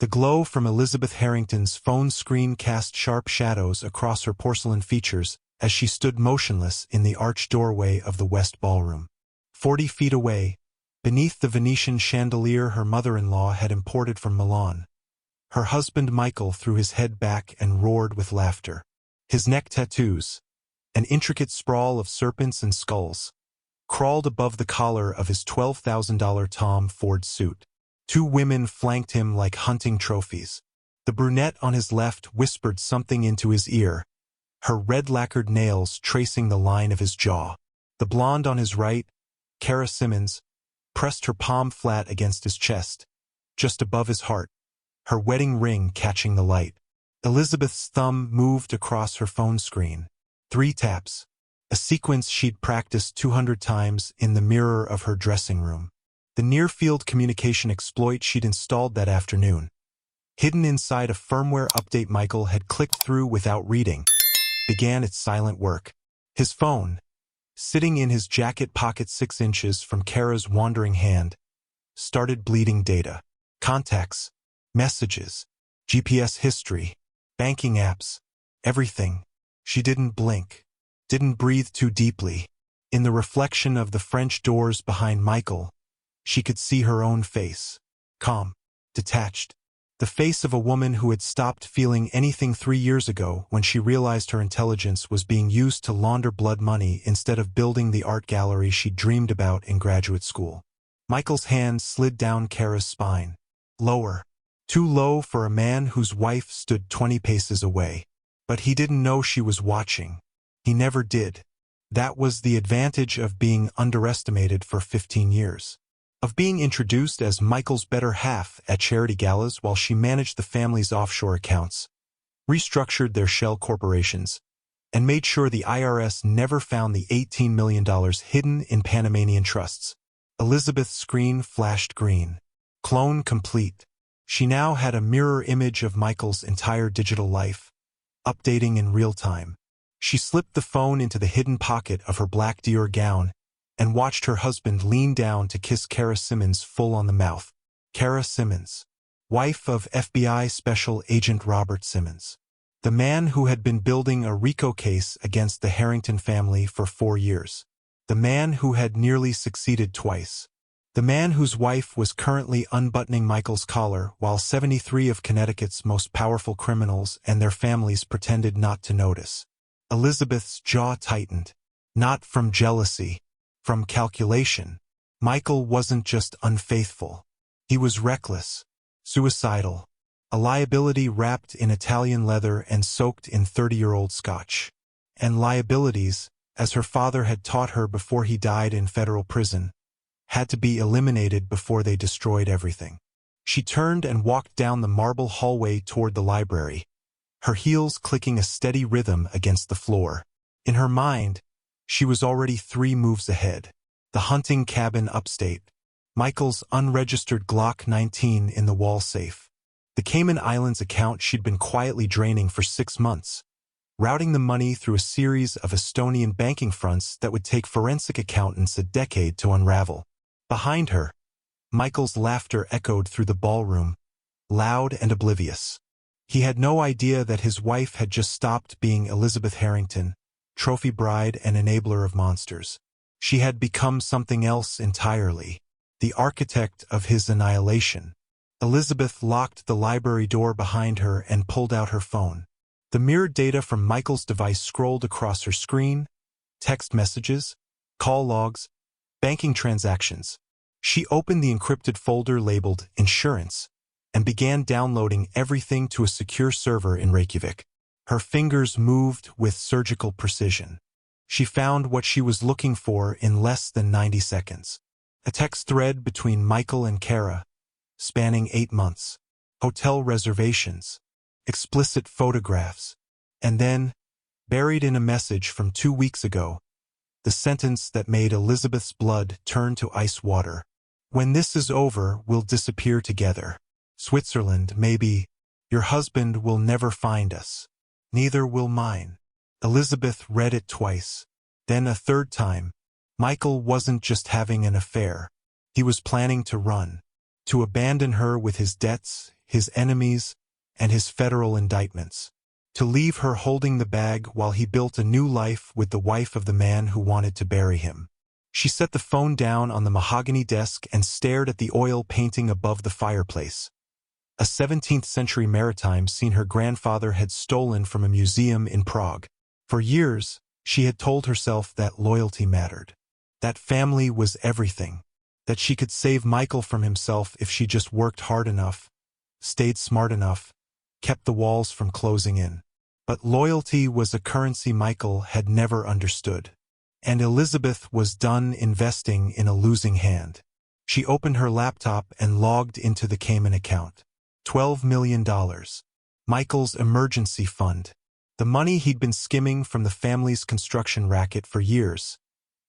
The glow from Elizabeth Harrington's phone screen cast sharp shadows across her porcelain features as she stood motionless in the arched doorway of the West Ballroom. 40 feet away, beneath the Venetian chandelier her mother-in-law had imported from Milan, her husband Michael threw his head back and roared with laughter. His neck tattoos, an intricate sprawl of serpents and skulls, crawled above the collar of his $12,000 Tom Ford suit. 2 women flanked him like hunting trophies. The brunette on his left whispered something into his ear, her red-lacquered nails tracing the line of his jaw. The blonde on his right, Kara Simmons, pressed her palm flat against his chest, just above his heart, her wedding ring catching the light. Elizabeth's thumb moved across her phone screen. 3 taps, a sequence she'd practiced 200 times in the mirror of her dressing room. The near-field communication exploit she'd installed that afternoon, hidden inside a firmware update Michael had clicked through without reading, began its silent work. His phone, sitting in his jacket pocket 6 inches from Kara's wandering hand, started bleeding data. Contacts, messages, GPS history, banking apps, everything. She didn't blink, didn't breathe too deeply. In the reflection of the French doors behind Michael, she could see her own face, calm, detached. The face of a woman who had stopped feeling anything 3 years ago when she realized her intelligence was being used to launder blood money instead of building the art gallery she dreamed about in graduate school. Michael's hand slid down Kara's spine. Lower. Too low for a man whose wife stood 20 paces away. But he didn't know she was watching. He never did. That was the advantage of being underestimated for 15 years. Of being introduced as Michael's better half at charity galas while she managed the family's offshore accounts, restructured their shell corporations, and made sure the IRS never found the $18 million hidden in Panamanian trusts. Elizabeth's screen flashed green. Clone complete. She now had a mirror image of Michael's entire digital life, updating in real time. She slipped the phone into the hidden pocket of her black Dior gown and watched her husband lean down to kiss Kara Simmons full on the mouth. Kara Simmons, wife of FBI Special Agent Robert Simmons, the man who had been building a RICO case against the Harrington family for 4 years, the man who had nearly succeeded twice, the man whose wife was currently unbuttoning Michael's collar while 73 of Connecticut's most powerful criminals and their families pretended not to notice. Elizabeth's jaw tightened, not from jealousy, from calculation. Michael wasn't just unfaithful. He was reckless, suicidal, a liability wrapped in Italian leather and soaked in 30-year-old scotch. And liabilities, as her father had taught her before he died in federal prison, had to be eliminated before they destroyed everything. She turned and walked down the marble hallway toward the library, her heels clicking a steady rhythm against the floor. In her mind, she was already 3 moves ahead. The hunting cabin upstate, Michael's unregistered Glock 19 in the wall safe, the Cayman Islands account she'd been quietly draining for 6 months, routing the money through a series of Estonian banking fronts that would take forensic accountants a decade to unravel. Behind her, Michael's laughter echoed through the ballroom, loud and oblivious. He had no idea that his wife had just stopped being Elizabeth Harrington, trophy bride and enabler of monsters. She had become something else entirely, the architect of his annihilation. Elizabeth locked the library door behind her and pulled out her phone. The mirrored data from Michael's device scrolled across her screen, text messages, call logs, banking transactions. She opened the encrypted folder labeled Insurance and began downloading everything to a secure server in Reykjavik. Her fingers moved with surgical precision. She found what she was looking for in less than 90 seconds. A text thread between Michael and Kara, spanning 8 months. Hotel reservations, explicit photographs, and then, buried in a message from 2 weeks ago, the sentence that made Elizabeth's blood turn to ice water. When this is over, we'll disappear together. Switzerland, maybe. Your husband will never find us. Neither will mine. Elizabeth read it twice, then a third time. Michael wasn't just having an affair. He was planning to run. to abandon her with his debts, his enemies, and his federal indictments. To leave her holding the bag while he built a new life with the wife of the man who wanted to bury him. She set the phone down on the mahogany desk and stared at the oil painting above the fireplace. A 17th-century maritime scene her grandfather had stolen from a museum in Prague. For years, she had told herself that loyalty mattered, that family was everything, that she could save Michael from himself if she just worked hard enough, stayed smart enough, kept the walls from closing in. But loyalty was a currency Michael had never understood. And Elizabeth was done investing in a losing hand. She opened her laptop and logged into the Cayman account. $12 million. Michael's emergency fund. The money he'd been skimming from the family's construction racket for years.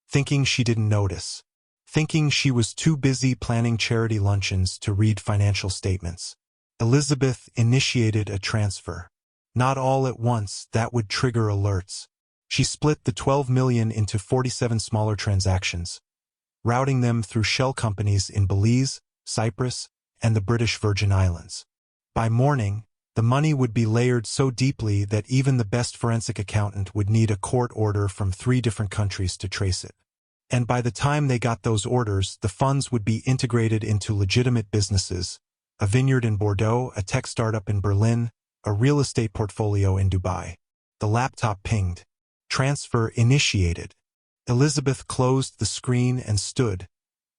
Thinking she didn't notice. Thinking she was too busy planning charity luncheons to read financial statements. Elizabeth initiated a transfer. Not all at once, that would trigger alerts. She split the $12 million into 47 smaller transactions, routing them through shell companies in Belize, Cyprus, and the British Virgin Islands. By morning, the money would be layered so deeply that even the best forensic accountant would need a court order from 3 different countries to trace it. And by the time they got those orders, the funds would be integrated into legitimate businesses, a vineyard in Bordeaux, a tech startup in Berlin, a real estate portfolio in Dubai. The laptop pinged. Transfer initiated. Elizabeth closed the screen and stood,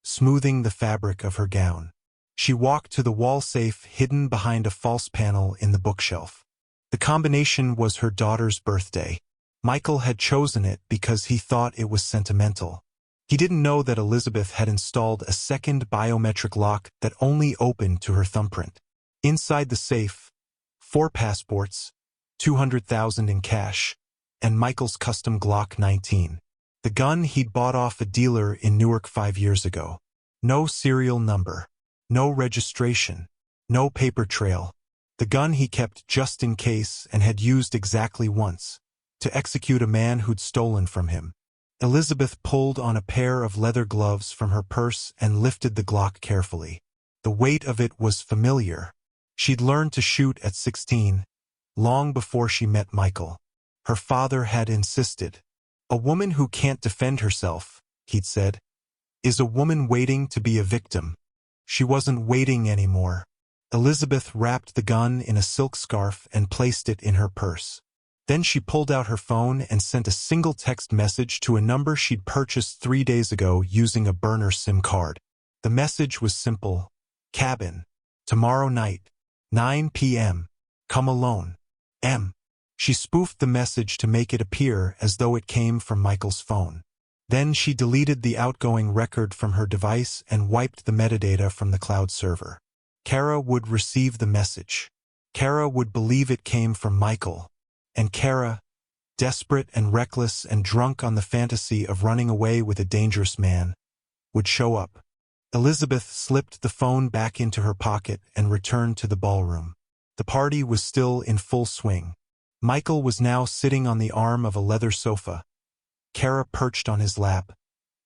smoothing the fabric of her gown. She walked to the wall safe hidden behind a false panel in the bookshelf. The combination was her daughter's birthday. Michael had chosen it because he thought it was sentimental. He didn't know that Elizabeth had installed a second biometric lock that only opened to her thumbprint. Inside the safe, 4 passports, $200,000 in cash, and Michael's custom Glock 19. The gun he'd bought off a dealer in Newark 5 years ago. No serial number. No registration. No paper trail. The gun he kept just in case and had used exactly once, to execute a man who'd stolen from him. Elizabeth pulled on a pair of leather gloves from her purse and lifted the Glock carefully. The weight of it was familiar. She'd learned to shoot at 16, long before she met Michael. Her father had insisted. A woman who can't defend herself, he'd said, is a woman waiting to be a victim. She wasn't waiting anymore. Elizabeth wrapped the gun in a silk scarf and placed it in her purse. Then she pulled out her phone and sent a single text message to a number she'd purchased 3 days ago using a burner SIM card. The message was simple. Cabin. Tomorrow night. 9 p.m. Come alone. M. She spoofed the message to make it appear as though it came from Michael's phone. Then she deleted the outgoing record from her device and wiped the metadata from the cloud server. Kara would receive the message. Kara would believe it came from Michael. And Kara, desperate and reckless and drunk on the fantasy of running away with a dangerous man, would show up. Elizabeth slipped the phone back into her pocket and returned to the ballroom. The party was still in full swing. Michael was now sitting on the arm of a leather sofa. Kara perched on his lap,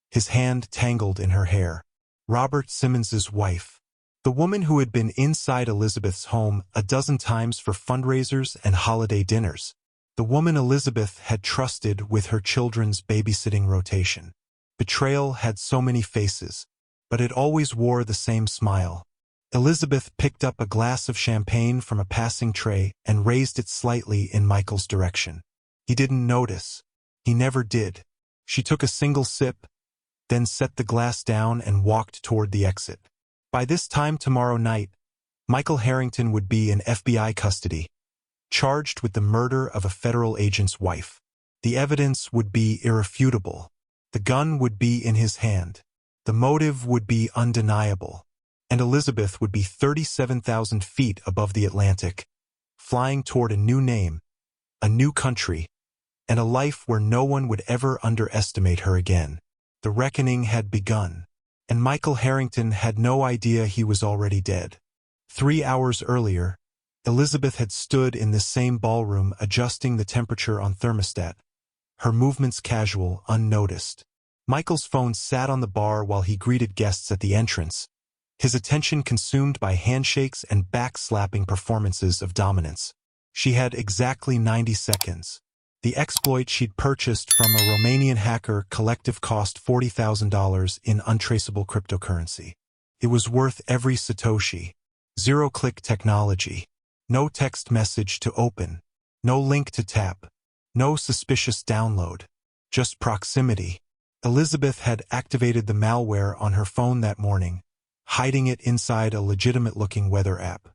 his hand tangled in her hair. Robert Simmons's wife. The woman who had been inside Elizabeth's home a dozen times for fundraisers and holiday dinners. The woman Elizabeth had trusted with her children's babysitting rotation. Betrayal had so many faces, but it always wore the same smile. Elizabeth picked up a glass of champagne from a passing tray and raised it slightly in Michael's direction. He didn't notice. He never did. She took a single sip, then set the glass down and walked toward the exit. By this time tomorrow night, Michael Harrington would be in FBI custody, charged with the murder of a federal agent's wife. The evidence would be irrefutable. The gun would be in his hand. The motive would be undeniable. And Elizabeth would be 37,000 feet above the Atlantic, flying toward a new name, a new country, and a life where no one would ever underestimate her again. The reckoning had begun, and Michael Harrington had no idea he was already dead. 3 hours earlier, Elizabeth had stood in this same ballroom adjusting the temperature on thermostat, her movements casual, unnoticed. Michael's phone sat on the bar while he greeted guests at the entrance, his attention consumed by handshakes and back-slapping performances of dominance. She had exactly 90 seconds. The exploit she'd purchased from a Romanian hacker collective cost $40,000 in untraceable cryptocurrency. It was worth every Satoshi. Zero-click technology. No text message to open. No link to tap. No suspicious download. Just proximity. Elizabeth had activated the malware on her phone that morning, hiding it inside a legitimate-looking weather app.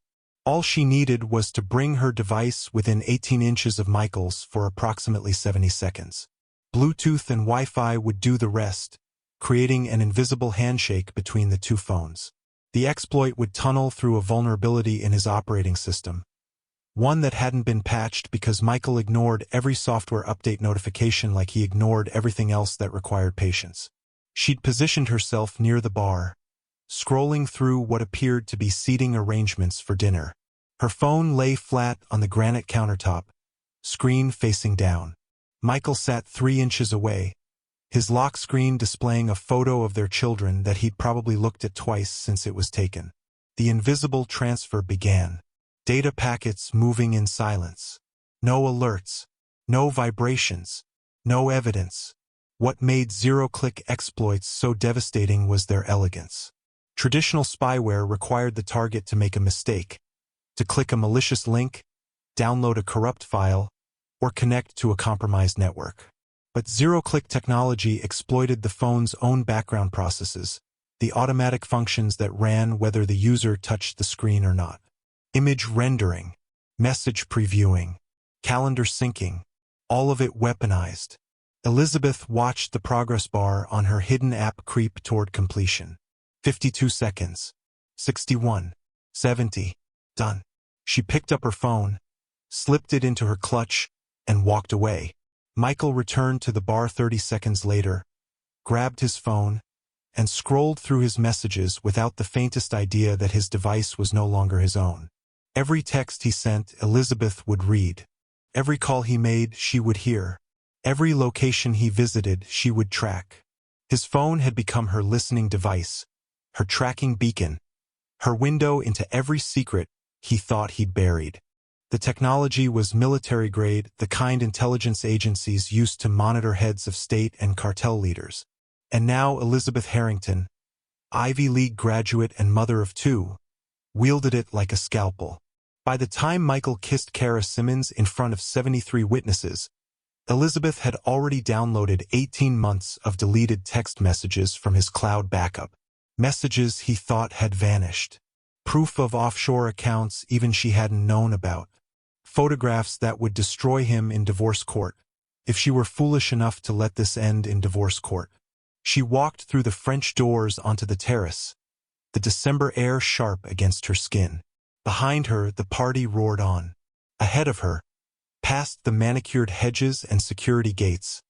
All she needed was to bring her device within 18 inches of Michael's for approximately 70 seconds. Bluetooth and Wi-Fi would do the rest, creating an invisible handshake between the two phones. The exploit would tunnel through a vulnerability in his operating system, one that hadn't been patched because Michael ignored every software update notification like he ignored everything else that required patience. She'd positioned herself near the bar, scrolling through what appeared to be seating arrangements for dinner. Her phone lay flat on the granite countertop, screen facing down. Michael sat 3 inches away, his lock screen displaying a photo of their children that he'd probably looked at twice since it was taken. The invisible transfer began. Data packets moving in silence. No alerts. No vibrations. No evidence. What made zero-click exploits so devastating was their elegance. Traditional spyware required the target to make a mistake, to click a malicious link, download a corrupt file, or connect to a compromised network. But zero-click technology exploited the phone's own background processes, the automatic functions that ran whether the user touched the screen or not. Image rendering, message previewing, calendar syncing, all of it weaponized. Elizabeth watched the progress bar on her hidden app creep toward completion. 52 seconds. 61. 70. Done. She picked up her phone, slipped it into her clutch, and walked away. Michael returned to the bar 30 seconds later, grabbed his phone, and scrolled through his messages without the faintest idea that his device was no longer his own. Every text he sent, Elizabeth would read. Every call he made, she would hear. Every location he visited, she would track. His phone had become her listening device, her tracking beacon, her window into every secret he thought he'd buried. The technology was military-grade, the kind intelligence agencies used to monitor heads of state and cartel leaders. And now Elizabeth Harrington, Ivy League graduate and mother of 2, wielded it like a scalpel. By the time Michael kissed Kara Simmons in front of 73 witnesses, Elizabeth had already downloaded 18 months of deleted text messages from his cloud backup. Messages he thought had vanished. Proof of offshore accounts even she hadn't known about. Photographs that would destroy him in divorce court, if she were foolish enough to let this end in divorce court. She walked through the French doors onto the terrace, the December air sharp against her skin. Behind her, the party roared on. Ahead of her, past the manicured hedges and security gates,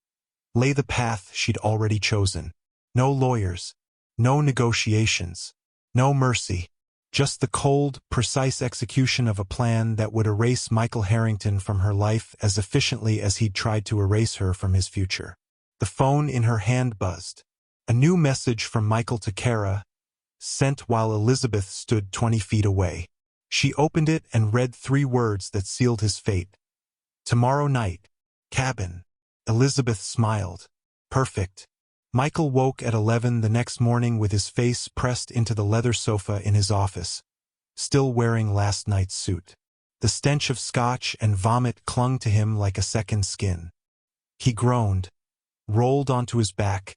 lay the path she'd already chosen. No lawyers, no negotiations, no mercy, just the cold, precise execution of a plan that would erase Michael Harrington from her life as efficiently as he'd tried to erase her from his future. The phone in her hand buzzed. A new message from Michael to Kara, sent while Elizabeth stood 20 feet away. She opened it and read 3 words that sealed his fate. Tomorrow night. Cabin. Elizabeth smiled. Perfect. Michael woke at 11 the next morning with his face pressed into the leather sofa in his office, still wearing last night's suit. The stench of scotch and vomit clung to him like a second skin. He groaned, rolled onto his back,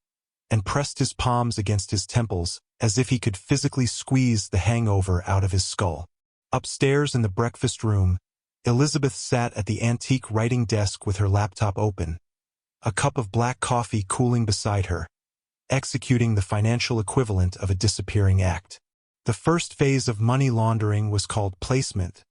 and pressed his palms against his temples as if he could physically squeeze the hangover out of his skull. Upstairs in the breakfast room, Elizabeth sat at the antique writing desk with her laptop open, a cup of black coffee cooling beside her, executing the financial equivalent of a disappearing act. The first phase of money laundering was called placement,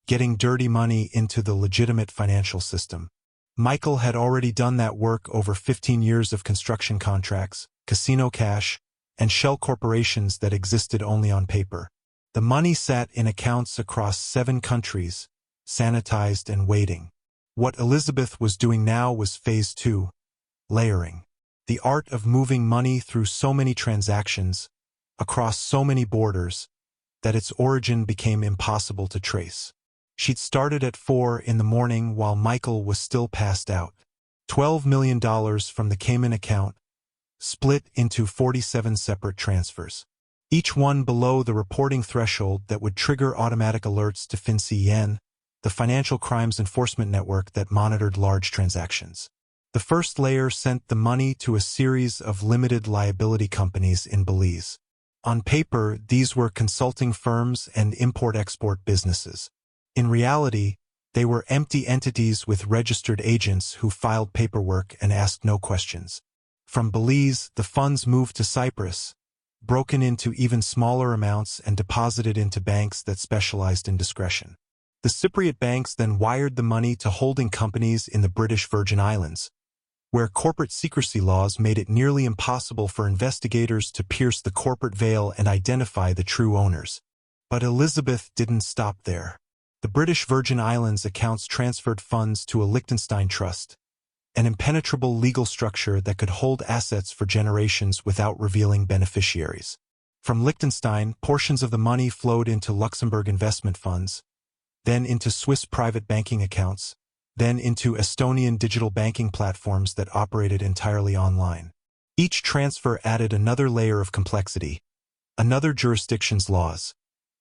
getting dirty money into the legitimate financial system. Michael had already done that work over 15 years of construction contracts, casino cash, and shell corporations that existed only on paper. The money sat in accounts across 7 countries, sanitized and waiting. What Elizabeth was doing now was phase 2, layering. The art of moving money through so many transactions, across so many borders, that its origin became impossible to trace. She'd started at 4 in the morning while Michael was still passed out. $12 million from the Cayman account, split into 47 separate transfers, each one below the reporting threshold that would trigger automatic alerts to FinCEN, the financial crimes enforcement network that monitored large transactions. The first layer sent the money to a series of limited liability companies in Belize. On paper, these were consulting firms and import-export businesses. In reality, they were empty entities with registered agents who filed paperwork and asked no questions. From Belize, the funds moved to Cyprus, broken into even smaller amounts and deposited into banks that specialized in discretion. The Cypriot banks then wired the money to holding companies in the British Virgin Islands, where corporate secrecy laws made it nearly impossible for investigators to pierce the corporate veil and identify the true owners. But Elizabeth didn't stop there. The British Virgin Islands accounts transferred funds to a Liechtenstein trust, an impenetrable legal structure that could hold assets for generations without revealing beneficiaries. From Liechtenstein, portions of the money flowed into Luxembourg investment funds, then into Swiss private banking accounts, then into Estonian digital banking platforms that operated entirely online. Each transfer added another layer of complexity, another jurisdiction's laws,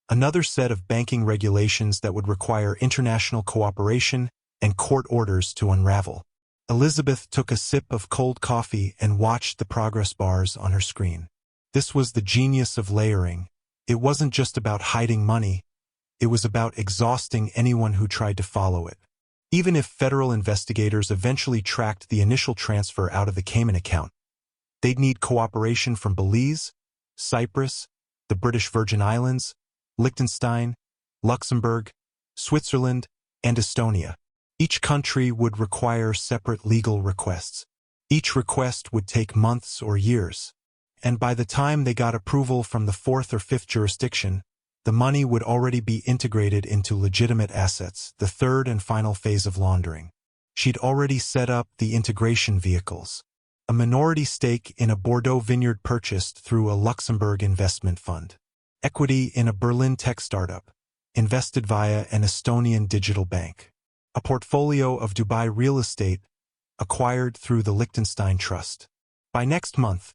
another set of banking regulations that would require international cooperation and court orders to unravel. Elizabeth took a sip of cold coffee and watched the progress bars on her screen. This was the genius of layering. It wasn't just about hiding money. It was about exhausting anyone who tried to follow it. Even if federal investigators eventually tracked the initial transfer out of the Cayman account, they'd need cooperation from Belize, Cyprus, the British Virgin Islands, Liechtenstein, Luxembourg, Switzerland, and Estonia. Each country would require separate legal requests. Each request would take months or years. And by the time they got approval from the fourth or fifth jurisdiction, the money would already be integrated into legitimate assets, the third and final phase of laundering. She'd already set up the integration vehicles. A minority stake in a Bordeaux vineyard purchased through a Luxembourg investment fund. Equity in a Berlin tech startup, invested via an Estonian digital bank. A portfolio of Dubai real estate, acquired through the Liechtenstein Trust. By next month,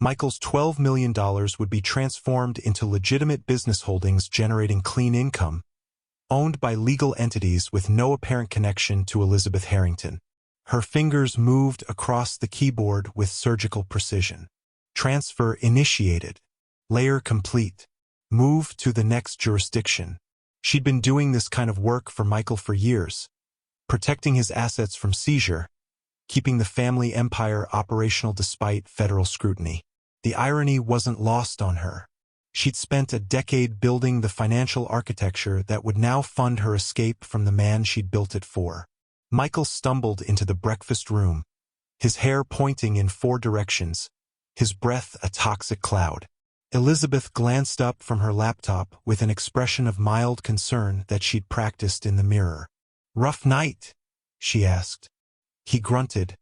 Michael's $12 million would be transformed into legitimate business holdings generating clean income, owned by legal entities with no apparent connection to Elizabeth Harrington. Her fingers moved across the keyboard with surgical precision. Transfer initiated. Layer complete. Move to the next jurisdiction. She'd been doing this kind of work for Michael for years, protecting his assets from seizure, keeping the family empire operational despite federal scrutiny. The irony wasn't lost on her. She'd spent a decade building the financial architecture that would now fund her escape from the man she'd built it for. Michael stumbled into the breakfast room, his hair pointing in 4 directions, his breath a toxic cloud. Elizabeth glanced up from her laptop with an expression of mild concern that she'd practiced in the mirror. "Rough night?" she asked. He grunted,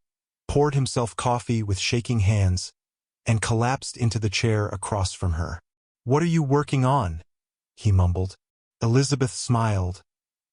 poured himself coffee with shaking hands, and collapsed into the chair across from her. "What are you working on?" he mumbled. Elizabeth smiled,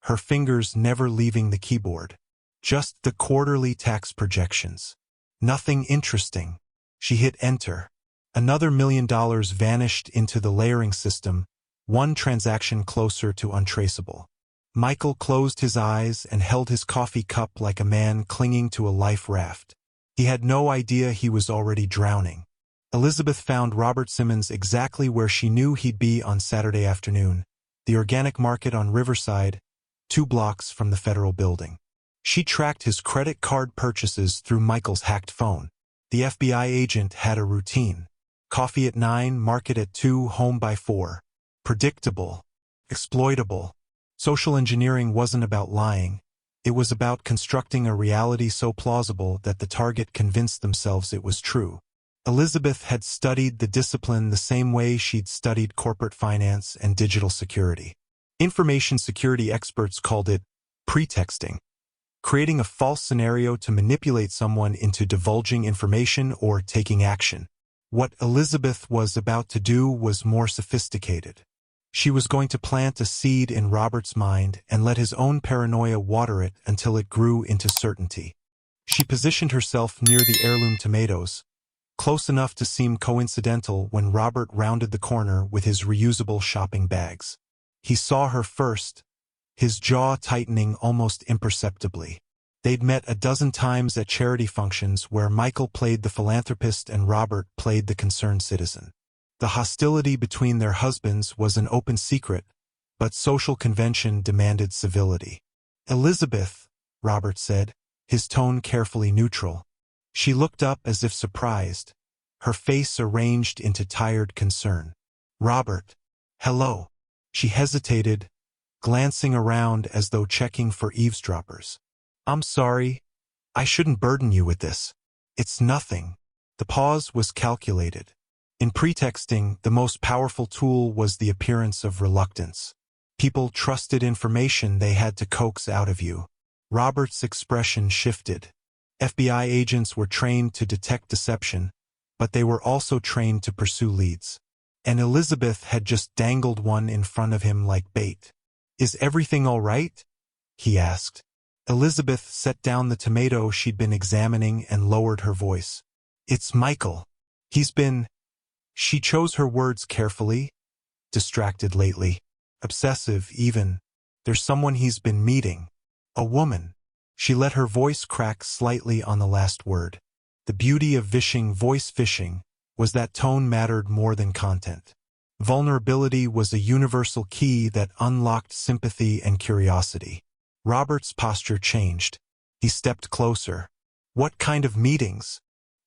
her fingers never leaving the keyboard. "Just the quarterly tax projections. Nothing interesting." She hit enter. Another $1 million vanished into the layering system, one transaction closer to untraceable. Michael closed his eyes and held his coffee cup like a man clinging to a life raft. He had no idea he was already drowning. Elizabeth found Robert Simmons exactly where she knew he'd be on Saturday afternoon, the organic market on Riverside, 2 blocks from the federal building. She tracked his credit card purchases through Michael's hacked phone. The FBI agent had a routine. Coffee at 9, market at 2, home by 4. Predictable. Exploitable. Social engineering wasn't about lying. It was about constructing a reality so plausible that the target convinced themselves it was true. Elizabeth had studied the discipline the same way she'd studied corporate finance and digital security. Information security experts called it pretexting, creating a false scenario to manipulate someone into divulging information or taking action. What Elizabeth was about to do was more sophisticated. She was going to plant a seed in Robert's mind and let his own paranoia water it until it grew into certainty. She positioned herself near the heirloom tomatoes, close enough to seem coincidental when Robert rounded the corner with his reusable shopping bags. He saw her first, his jaw tightening almost imperceptibly. They'd met a dozen times at charity functions where Michael played the philanthropist and Robert played the concerned citizen. The hostility between their husbands was an open secret, but social convention demanded civility. "Elizabeth," Robert said, his tone carefully neutral. She looked up as if surprised, her face arranged into tired concern. "Robert. Hello." She hesitated, glancing around as though checking for eavesdroppers. "I'm sorry. I shouldn't burden you with this." "It's nothing." The pause was calculated. In pretexting, the most powerful tool was the appearance of reluctance. People trusted information they had to coax out of you. Robert's expression shifted. FBI agents were trained to detect deception, but they were also trained to pursue leads. And Elizabeth had just dangled one in front of him like bait. "Is everything all right?" he asked. Elizabeth set down the tomato she'd been examining and lowered her voice. "It's Michael. He's been—" She chose her words carefully. "Distracted lately. Obsessive, even. There's someone he's been meeting. A woman." She let her voice crack slightly on the last word. The beauty of voice fishing, was that tone mattered more than content. Vulnerability was a universal key that unlocked sympathy and curiosity. Robert's posture changed. He stepped closer. "What kind of meetings?"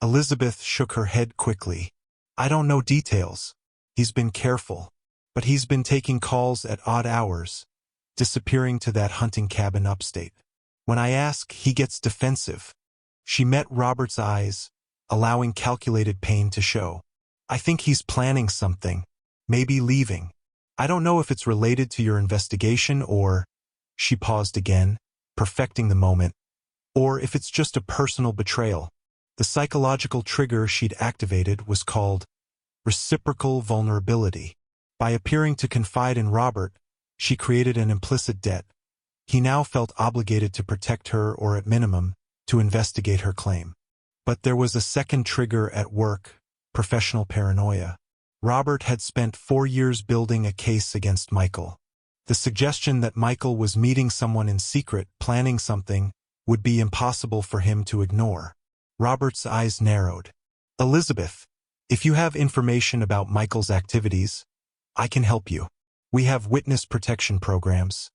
Elizabeth shook her head quickly. "I don't know details. He's been careful. But he's been taking calls at odd hours, disappearing to that hunting cabin upstate. When I ask, he gets defensive." She met Robert's eyes, allowing calculated pain to show. "I think he's planning something. Maybe leaving. I don't know if it's related to your investigation or—" She paused again, perfecting the moment. "Or if it's just a personal betrayal." The psychological trigger she'd activated was called reciprocal vulnerability. By appearing to confide in Robert, she created an implicit debt. He now felt obligated to protect her or, at minimum, to investigate her claim. But there was a second trigger at work: professional paranoia. Robert had spent 4 years building a case against Michael. The suggestion that Michael was meeting someone in secret, planning something, would be impossible for him to ignore. Robert's eyes narrowed. "Elizabeth, if you have information about Michael's activities, I can help you. We have witness protection programs."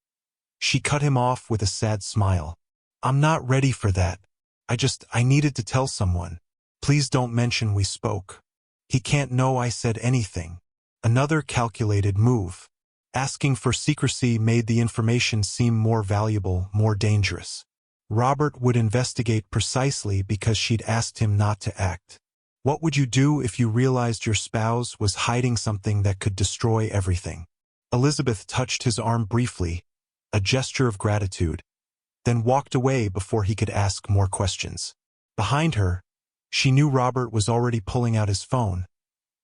She cut him off with a sad smile. "I'm not ready for that. I needed to tell someone. Please don't mention we spoke. He can't know I said anything." Another calculated move. Asking for secrecy made the information seem more valuable, more dangerous. Robert would investigate precisely because she'd asked him not to act. What would you do if you realized your spouse was hiding something that could destroy everything? Elizabeth touched his arm briefly, a gesture of gratitude, then walked away before he could ask more questions. Behind her, she knew Robert was already pulling out his phone,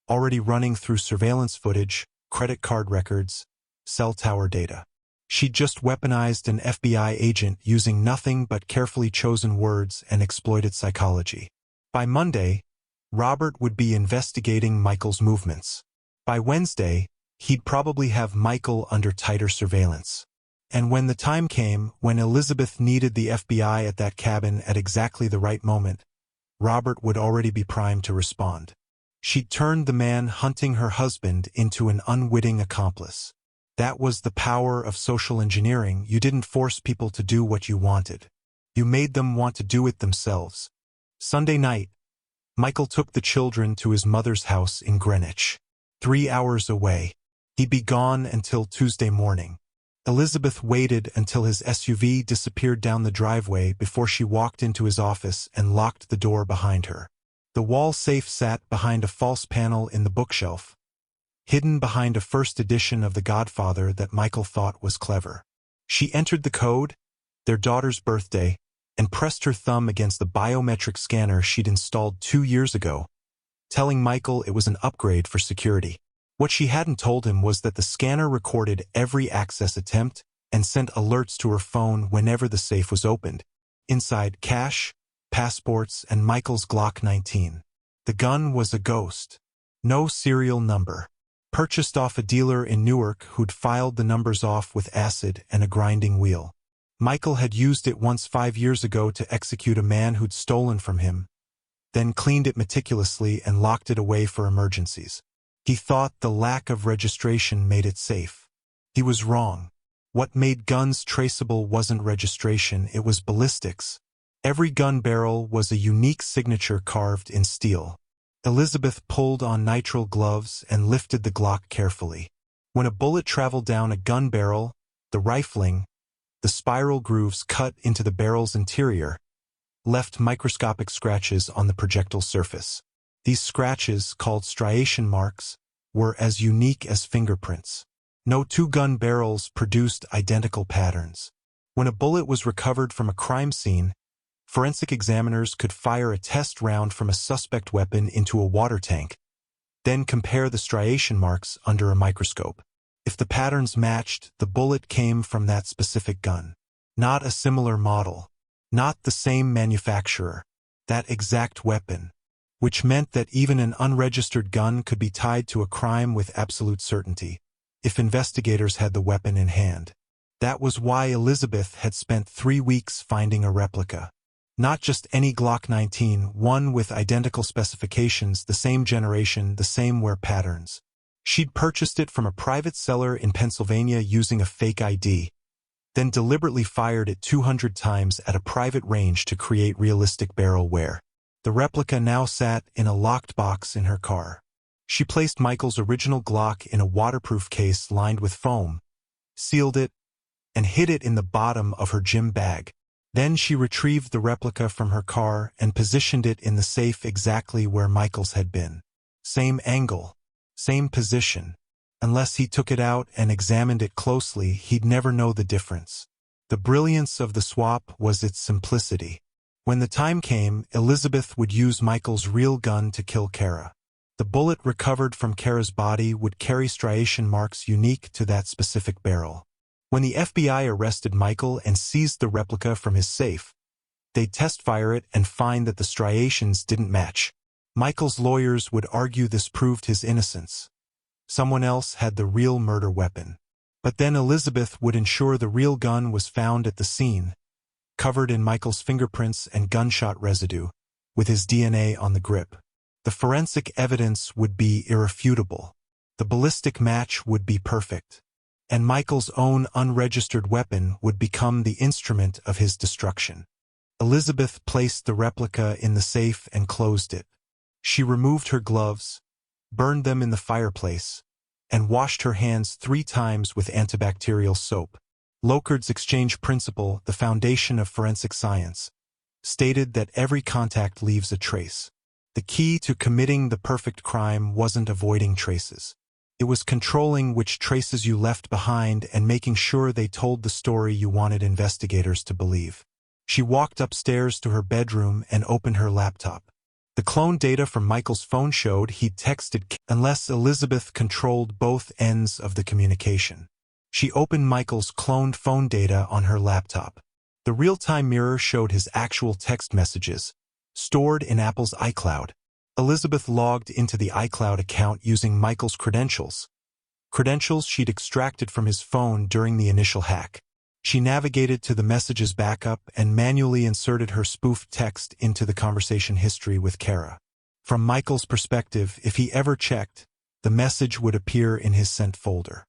already running through surveillance footage, credit card records, cell tower data. She'd just weaponized an FBI agent using nothing but carefully chosen words and exploited psychology. By Monday, Robert would be investigating Michael's movements. By Wednesday, he'd probably have Michael under tighter surveillance. And when the time came, when Elizabeth needed the FBI at that cabin at exactly the right moment, Robert would already be primed to respond. She'd turned the man hunting her husband into an unwitting accomplice. That was the power of social engineering. You didn't force people to do what you wanted. You made them want to do it themselves. Sunday night, Michael took the children to his mother's house in Greenwich. 3 hours away. He'd be gone until Tuesday morning. Elizabeth waited until his SUV disappeared down the driveway before she walked into his office and locked the door behind her. The wall safe sat behind a false panel in the bookshelf, hidden behind a first edition of The Godfather that Michael thought was clever. She entered the code, their daughter's birthday, and pressed her thumb against the biometric scanner she'd installed 2 years ago. telling Michael it was an upgrade for security. What she hadn't told him was that the scanner recorded every access attempt and sent alerts to her phone whenever the safe was opened. Inside, cash, passports, and Michael's Glock 19. The gun was a ghost. No serial number. Purchased off a dealer in Newark who'd filed the numbers off with acid and a grinding wheel. Michael had used it once 5 years ago to execute a man who'd stolen from him, then cleaned it meticulously and locked it away for emergencies. He thought the lack of registration made it safe. He was wrong. What made guns traceable wasn't registration, it was ballistics. Every gun barrel was a unique signature carved in steel. Elizabeth pulled on nitrile gloves and lifted the Glock carefully. When a bullet traveled down a gun barrel, the rifling, the spiral grooves cut into the barrel's interior, left microscopic scratches on the projectile surface. These scratches, called striation marks, were as unique as fingerprints. No two gun barrels produced identical patterns. When a bullet was recovered from a crime scene, forensic examiners could fire a test round from a suspect weapon into a water tank, then compare the striation marks under a microscope. If the patterns matched, the bullet came from that specific gun. Not a similar model. Not the same manufacturer. That exact weapon. Which meant that even an unregistered gun could be tied to a crime with absolute certainty, if investigators had the weapon in hand. That was why Elizabeth had spent 3 weeks finding a replica. Not just any Glock 19, one with identical specifications, the same generation, the same wear patterns. She'd purchased it from a private seller in Pennsylvania using a fake ID, then deliberately fired it 200 times at a private range to create realistic barrel wear. The replica now sat in a locked box in her car. She placed Michael's original Glock in a waterproof case lined with foam, sealed it, and hid it in the bottom of her gym bag. Then she retrieved the replica from her car and positioned it in the safe exactly where Michael's had been. Same angle, same position. Unless he took it out and examined it closely, he'd never know the difference. The brilliance of the swap was its simplicity. When the time came, Elizabeth would use Michael's real gun to kill Kara. The bullet recovered from Kara's body would carry striation marks unique to that specific barrel. When the FBI arrested Michael and seized the replica from his safe, they'd test-fire it and find that the striations didn't match. Michael's lawyers would argue this proved his innocence. Someone else had the real murder weapon. But then Elizabeth would ensure the real gun was found at the scene, covered in Michael's fingerprints and gunshot residue, with his DNA on the grip. The forensic evidence would be irrefutable. The ballistic match would be perfect. And Michael's own unregistered weapon would become the instrument of his destruction. Elizabeth placed the replica in the safe and closed it. She removed her gloves, burned them in the fireplace, and washed her hands 3 times with antibacterial soap. Locard's exchange principle, the foundation of forensic science, stated that every contact leaves a trace. The key to committing the perfect crime wasn't avoiding traces. It was controlling which traces you left behind and making sure they told the story you wanted investigators to believe. She walked upstairs to her bedroom and opened her laptop. The clone data from Michael's phone showed he'd texted unless Elizabeth controlled both ends of the communication. She opened Michael's cloned phone data on her laptop. The real-time mirror showed his actual text messages, stored in Apple's iCloud. Elizabeth logged into the iCloud account using Michael's credentials she'd extracted from his phone during the initial hack. She navigated to the messages backup and manually inserted her spoofed text into the conversation history with Kara. From Michael's perspective, if he ever checked, the message would appear in his sent folder.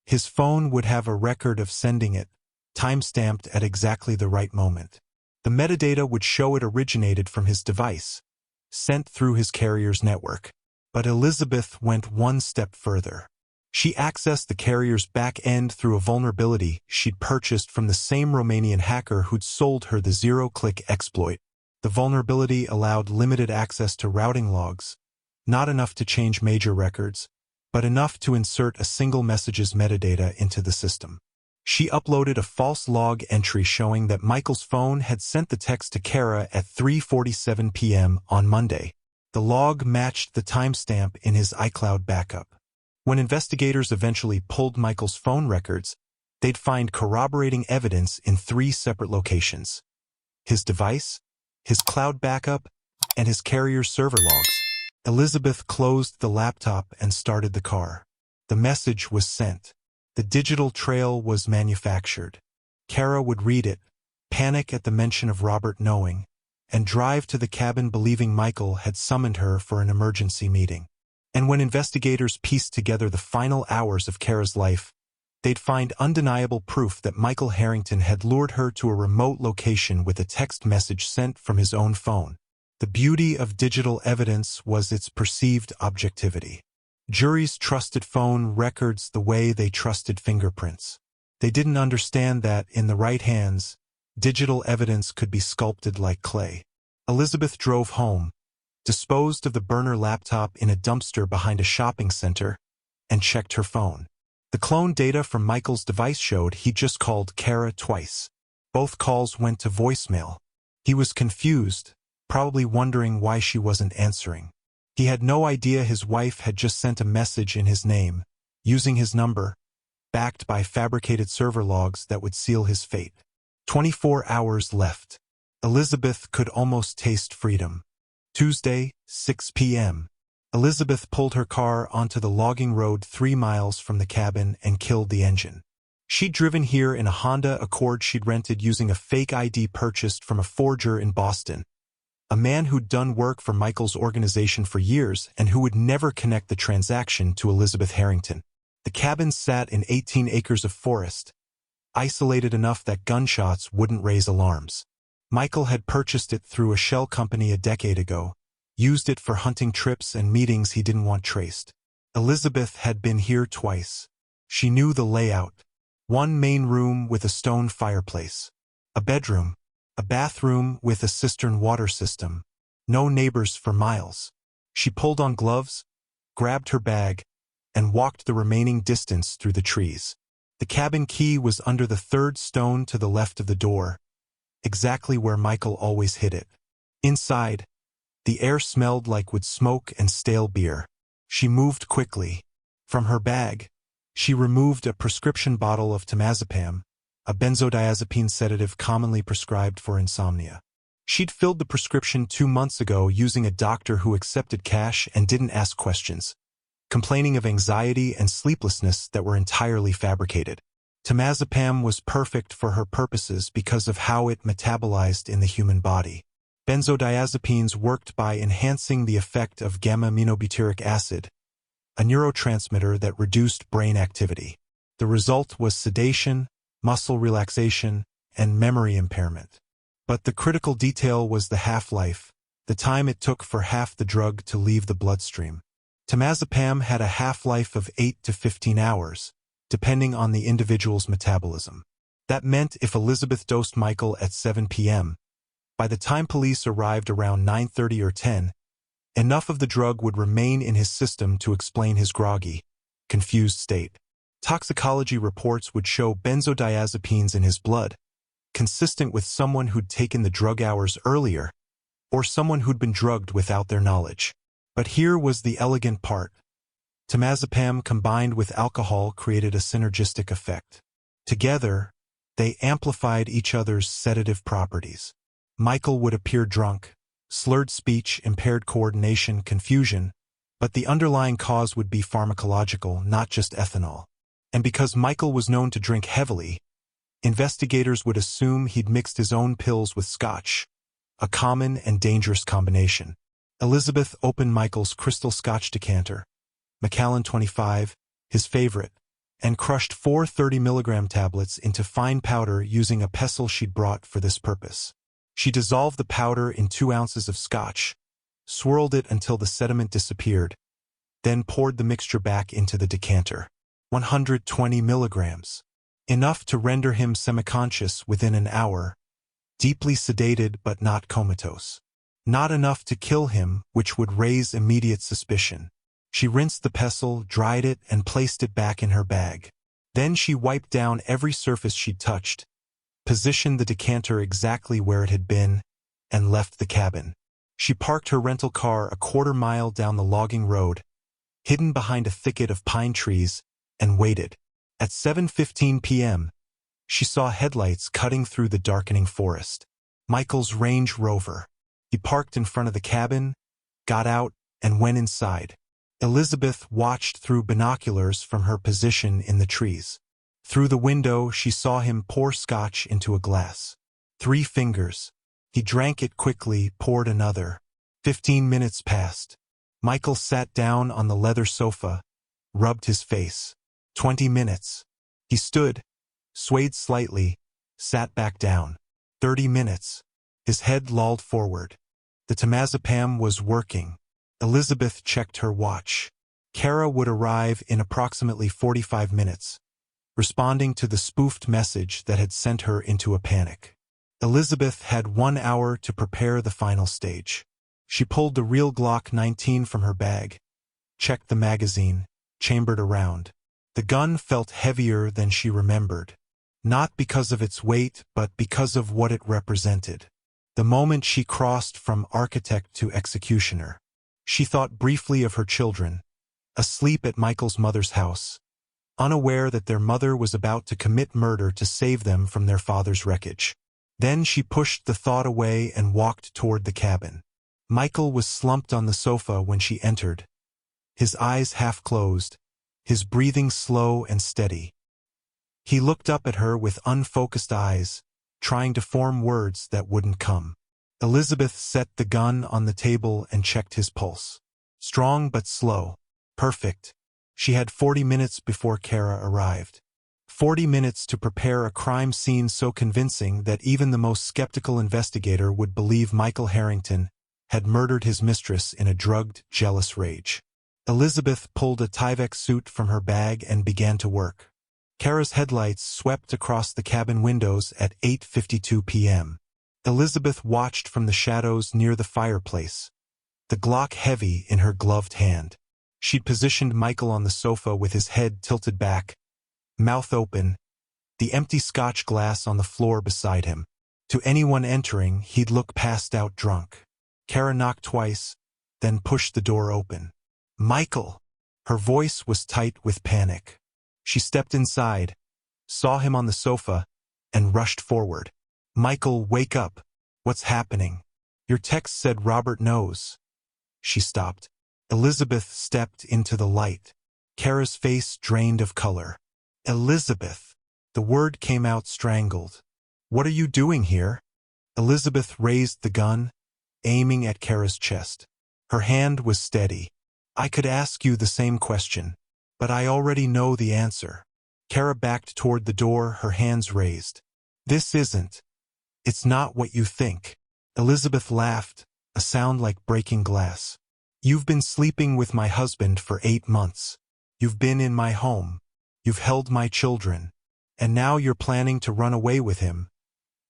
His phone would have a record of sending it, time-stamped at exactly the right moment. The metadata would show it originated from his device, sent through his carrier's network. But Elizabeth went one step further. She accessed the carrier's back end through a vulnerability she'd purchased from the same Romanian hacker who'd sold her the zeroclick exploit. The vulnerability allowed limited access to routing logs, not enough to change major records, but enough to insert a single message's metadata into the system. She uploaded a false log entry showing that Michael's phone had sent the text to Kara at 3:47 p.m. on Monday. The log matched the timestamp in his iCloud backup. When investigators eventually pulled Michael's phone records, they'd find corroborating evidence in 3 separate locations: his device, his cloud backup, and his carrier's server logs. Elizabeth closed the laptop and started the car. The message was sent. The digital trail was manufactured. Kara would read it, panic at the mention of Robert knowing, and drive to the cabin believing Michael had summoned her for an emergency meeting. And when investigators pieced together the final hours of Kara's life, they'd find undeniable proof that Michael Harrington had lured her to a remote location with a text message sent from his own phone. The beauty of digital evidence was its perceived objectivity. Juries trusted phone records the way they trusted fingerprints. They didn't understand that, in the right hands, digital evidence could be sculpted like clay. Elizabeth drove home, disposed of the burner laptop in a dumpster behind a shopping center, and checked her phone. The clone data from Michael's device showed he'd just called Kara twice. Both calls went to voicemail. He was confused, probably wondering why she wasn't answering. He had no idea his wife had just sent a message in his name, using his number, backed by fabricated server logs that would seal his fate. 24 hours left. Elizabeth could almost taste freedom. Tuesday, 6 p.m. Elizabeth pulled her car onto the logging road 3 miles from the cabin and killed the engine. She'd driven here in a Honda Accord she'd rented using a fake ID purchased from a forger in Boston, a man who'd done work for Michael's organization for years and who would never connect the transaction to Elizabeth Harrington. The cabin sat in 18 acres of forest, isolated enough that gunshots wouldn't raise alarms. Michael had purchased it through a shell company a decade ago, used it for hunting trips and meetings he didn't want traced. Elizabeth had been here twice. She knew the layout. One main room with a stone fireplace. A bedroom. A bathroom with a cistern water system. No neighbors for miles. She pulled on gloves, grabbed her bag, and walked the remaining distance through the trees. The cabin key was under the 3rd stone to the left of the door, exactly where Michael always hid it. Inside, the air smelled like wood smoke and stale beer. She moved quickly. From her bag, she removed a prescription bottle of temazepam, a benzodiazepine sedative commonly prescribed for insomnia. She'd filled the prescription 2 months ago using a doctor who accepted cash and didn't ask questions, complaining of anxiety and sleeplessness that were entirely fabricated. Temazepam was perfect for her purposes because of how it metabolized in the human body. Benzodiazepines worked by enhancing the effect of gamma-aminobutyric acid, a neurotransmitter that reduced brain activity. The result was sedation, muscle relaxation, and memory impairment. But the critical detail was the half-life, the time it took for half the drug to leave the bloodstream. Temazepam had a half-life of 8 to 15 hours, depending on the individual's metabolism. That meant if Elizabeth dosed Michael at 7 p.m., by the time police arrived around 9:30 or 10, enough of the drug would remain in his system to explain his groggy, confused state. Toxicology reports would show benzodiazepines in his blood, consistent with someone who'd taken the drug hours earlier, or someone who'd been drugged without their knowledge. But here was the elegant part. Temazepam combined with alcohol created a synergistic effect. Together, they amplified each other's sedative properties. Michael would appear drunk, slurred speech, impaired coordination, confusion, but the underlying cause would be pharmacological, not just ethanol. And because Michael was known to drink heavily, investigators would assume he'd mixed his own pills with scotch, a common and dangerous combination. Elizabeth opened Michael's crystal scotch decanter, Macallan 25, his favorite, and crushed 4 30-milligram tablets into fine powder using a pestle she'd brought for this purpose. She dissolved the powder in 2 ounces of scotch, swirled it until the sediment disappeared, then poured the mixture back into the decanter. 120 milligrams. Enough to render him semiconscious within an hour, deeply sedated but not comatose. Not enough to kill him, which would raise immediate suspicion. She rinsed the pestle, dried it, and placed it back in her bag. Then she wiped down every surface she'd touched, positioned the decanter exactly where it had been, and left the cabin. She parked her rental car a quarter-mile down the logging road, hidden behind a thicket of pine trees, and waited. At 7:15 p.m., she saw headlights cutting through the darkening forest. Michael's Range Rover. He parked in front of the cabin, got out, and went inside. Elizabeth watched through binoculars from her position in the trees. Through the window, she saw him pour scotch into a glass. 3 fingers. He drank it quickly, poured another. 15 minutes passed. Michael sat down on the leather sofa, rubbed his face. 20 minutes. He stood, swayed slightly, sat back down. 30 minutes. His head lolled forward. The temazepam was working. Elizabeth checked her watch. Kara would arrive in approximately 45 minutes, responding to the spoofed message that had sent her into a panic. Elizabeth had 1 hour to prepare the final stage. She pulled the real Glock 19 from her bag, checked the magazine, chambered around. The gun felt heavier than she remembered, not because of its weight, but because of what it represented. The moment she crossed from architect to executioner, she thought briefly of her children, asleep at Michael's mother's house, unaware that their mother was about to commit murder to save them from their father's wreckage. Then she pushed the thought away and walked toward the cabin. Michael was slumped on the sofa when she entered, his eyes half closed, his breathing slow and steady. He looked up at her with unfocused eyes, trying to form words that wouldn't come. Elizabeth set the gun on the table and checked his pulse. Strong but slow. Perfect. She had 40 minutes before Kara arrived. 40 minutes to prepare a crime scene so convincing that even the most skeptical investigator would believe Michael Harrington had murdered his mistress in a drugged, jealous rage. Elizabeth pulled a Tyvek suit from her bag and began to work. Kara's headlights swept across the cabin windows at 8:52 p.m. Elizabeth watched from the shadows near the fireplace, the Glock heavy in her gloved hand. She'd positioned Michael on the sofa with his head tilted back, mouth open, the empty scotch glass on the floor beside him. To anyone entering, he'd look passed out drunk. Kara knocked twice, then pushed the door open. "Michael!" Her voice was tight with panic. She stepped inside, saw him on the sofa, and rushed forward. "Michael, wake up. What's happening? Your text said Robert knows." She stopped. Elizabeth stepped into the light. Kara's face drained of color. "Elizabeth." The word came out strangled. "What are you doing here?" Elizabeth raised the gun, aiming at Kara's chest. Her hand was steady. "I could ask you the same question, but I already know the answer." Kara backed toward the door, her hands raised. "This isn't. It's not what you think." Elizabeth laughed, a sound like breaking glass. "You've been sleeping with my husband for 8 months. You've been in my home. You've held my children. And now you're planning to run away with him,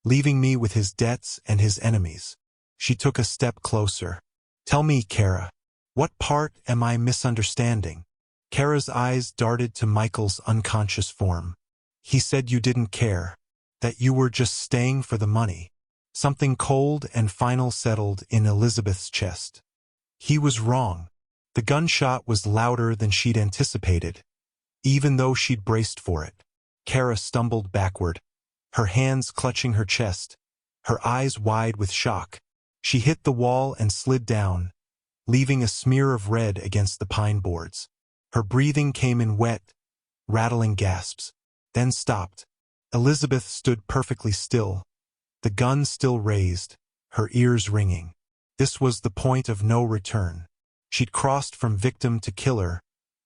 leaving me with his debts and his enemies." She took a step closer. "Tell me, Kara, what part am I misunderstanding?" Kara's eyes darted to Michael's unconscious form. "He said you didn't care, that you were just staying for the money." Something cold and final settled in Elizabeth's chest. He was wrong. The gunshot was louder than she'd anticipated, even though she'd braced for it. Kara stumbled backward, her hands clutching her chest, her eyes wide with shock. She hit the wall and slid down, leaving a smear of red against the pine boards. Her breathing came in wet, rattling gasps, then stopped. Elizabeth stood perfectly still, the gun still raised, her ears ringing. This was the point of no return. She'd crossed from victim to killer,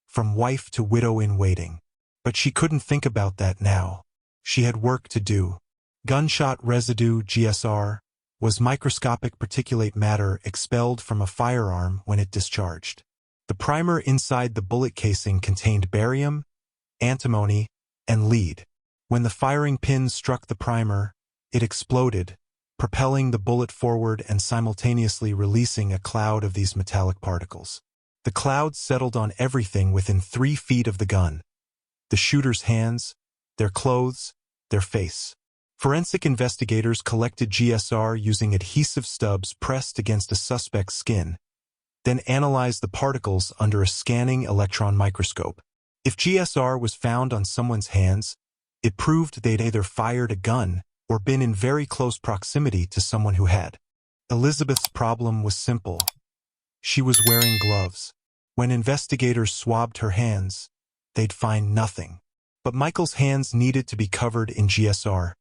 from wife to widow in waiting. But she couldn't think about that now. She had work to do. Gunshot residue, GSR, was microscopic particulate matter expelled from a firearm when it discharged. The primer inside the bullet casing contained barium, antimony, and lead. When the firing pin struck the primer, it exploded, propelling the bullet forward and simultaneously releasing a cloud of these metallic particles. The cloud settled on everything within 3 feet of the gun. The shooter's hands, their clothes, their face. Forensic investigators collected GSR using adhesive stubs pressed against a suspect's skin, then analyzed the particles under a scanning electron microscope. If GSR was found on someone's hands, it proved they'd either fired a gun or been in very close proximity to someone who had. Elizabeth's problem was simple. She was wearing gloves. When investigators swabbed her hands, they'd find nothing. But Michael's hands needed to be covered in GSR,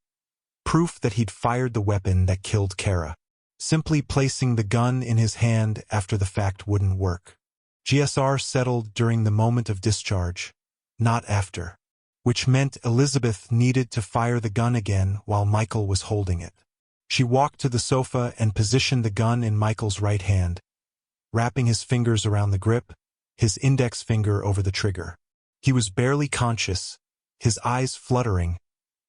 proof that he'd fired the weapon that killed Kara. Simply placing the gun in his hand after the fact wouldn't work. GSR settled during the moment of discharge, not after, which meant Elizabeth needed to fire the gun again while Michael was holding it. She walked to the sofa and positioned the gun in Michael's right hand, wrapping his fingers around the grip, his index finger over the trigger. He was barely conscious, his eyes fluttering,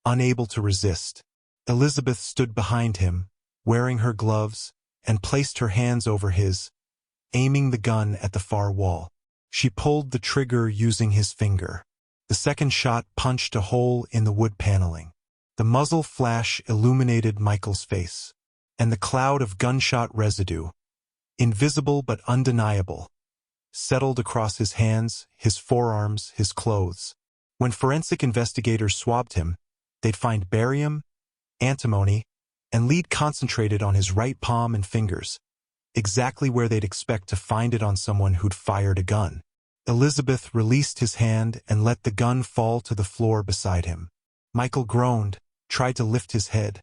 unable to resist. Elizabeth stood behind him, wearing her gloves, and placed her hands over his, aiming the gun at the far wall. She pulled the trigger using his finger. The second shot punched a hole in the wood paneling. The muzzle flash illuminated Michael's face, and the cloud of gunshot residue, invisible but undeniable, settled across his hands, his forearms, his clothes. When forensic investigators swabbed him, they'd find barium, antimony, and lead concentrated on his right palm and fingers, exactly where they'd expect to find it on someone who'd fired a gun. Elizabeth released his hand and let the gun fall to the floor beside him. Michael groaned, tried to lift his head,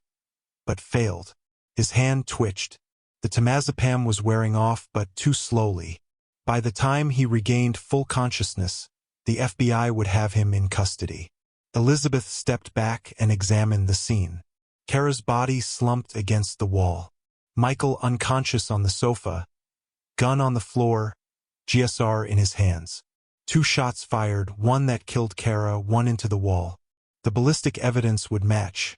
but failed. His hand twitched. The temazepam was wearing off, but too slowly. By the time he regained full consciousness, the FBI would have him in custody. Elizabeth stepped back and examined the scene. Kara's body slumped against the wall. Michael unconscious on the sofa, gun on the floor, GSR in his hands. 2 shots fired, one that killed Kara, one into the wall. The ballistic evidence would match.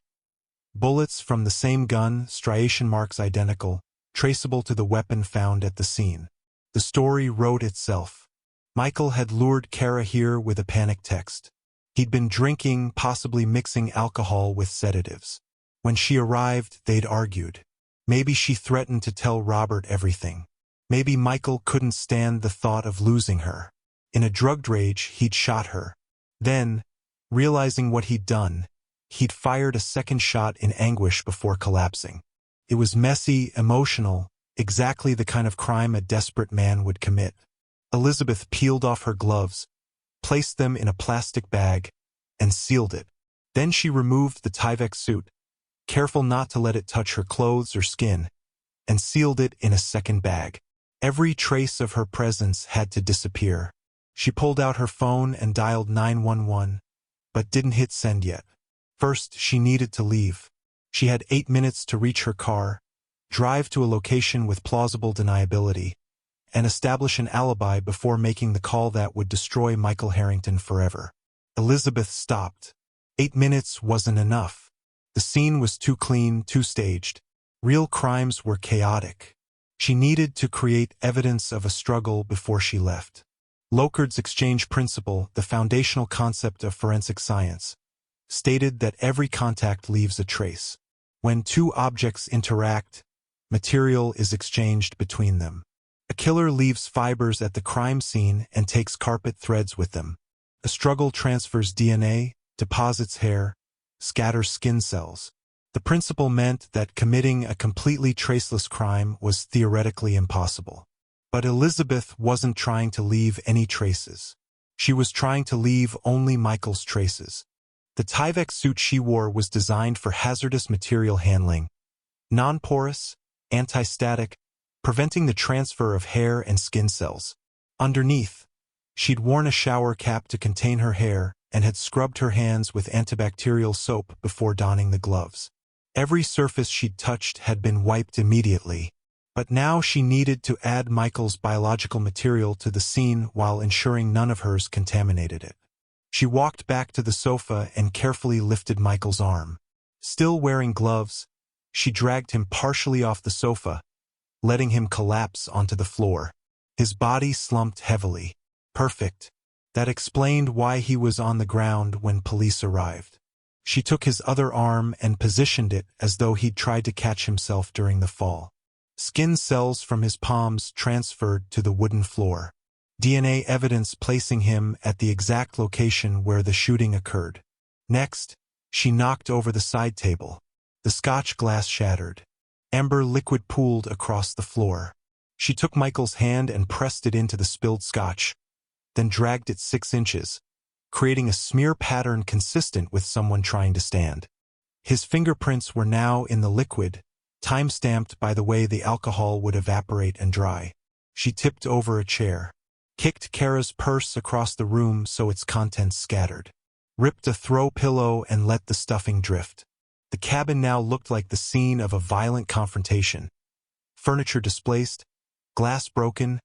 Bullets from the same gun, striation marks identical, traceable to the weapon found at the scene. The story wrote itself. Michael had lured Kara here with a panic text. He'd been drinking, possibly mixing alcohol with sedatives. When she arrived, they'd argued. Maybe she threatened to tell Robert everything. Maybe Michael couldn't stand the thought of losing her. In a drugged rage, he'd shot her. Then, realizing what he'd done, he'd fired a second shot in anguish before collapsing. It was messy, emotional, exactly the kind of crime a desperate man would commit. Elizabeth peeled off her gloves, placed them in a plastic bag, and sealed it. Then she removed the Tyvek suit, careful not to let it touch her clothes or skin, and sealed it in a second bag. Every trace of her presence had to disappear. She pulled out her phone and dialed 911, but didn't hit send yet. First, she needed to leave. She had 8 minutes to reach her car, drive to a location with plausible deniability, and establish an alibi before making the call that would destroy Michael Harrington forever. Elizabeth stopped. 8 minutes wasn't enough. The scene was too clean, too staged. Real crimes were chaotic. She needed to create evidence of a struggle before she left. Locard's exchange principle, the foundational concept of forensic science, stated that every contact leaves a trace. When 2 objects interact, material is exchanged between them. A killer leaves fibers at the crime scene and takes carpet threads with them. A struggle transfers DNA, deposits hair, scatters skin cells. The principle meant that committing a completely traceless crime was theoretically impossible. But Elizabeth wasn't trying to leave any traces. She was trying to leave only Michael's traces. The Tyvek suit she wore was designed for hazardous material handling, non-porous, anti-static, preventing the transfer of hair and skin cells. Underneath, she'd worn a shower cap to contain her hair and had scrubbed her hands with antibacterial soap before donning the gloves. Every surface she'd touched had been wiped immediately, but now she needed to add Michael's biological material to the scene while ensuring none of hers contaminated it. She walked back to the sofa and carefully lifted Michael's arm. Still wearing gloves, she dragged him partially off the sofa, letting him collapse onto the floor. His body slumped heavily. Perfect. That explained why he was on the ground when police arrived. She took his other arm and positioned it as though he'd tried to catch himself during the fall. Skin cells from his palms transferred to the wooden floor. DNA evidence placing him at the exact location where the shooting occurred. Next, she knocked over the side table. The scotch glass shattered. Amber liquid pooled across the floor. She took Michael's hand and pressed it into the spilled scotch, then dragged it 6 inches, creating a smear pattern consistent with someone trying to stand. His fingerprints were now in the liquid, time-stamped by the way the alcohol would evaporate and dry. She tipped over a chair, kicked Kara's purse across the room so its contents scattered, ripped a throw pillow and let the stuffing drift. The cabin now looked like the scene of a violent confrontation. Furniture displaced, glass broken,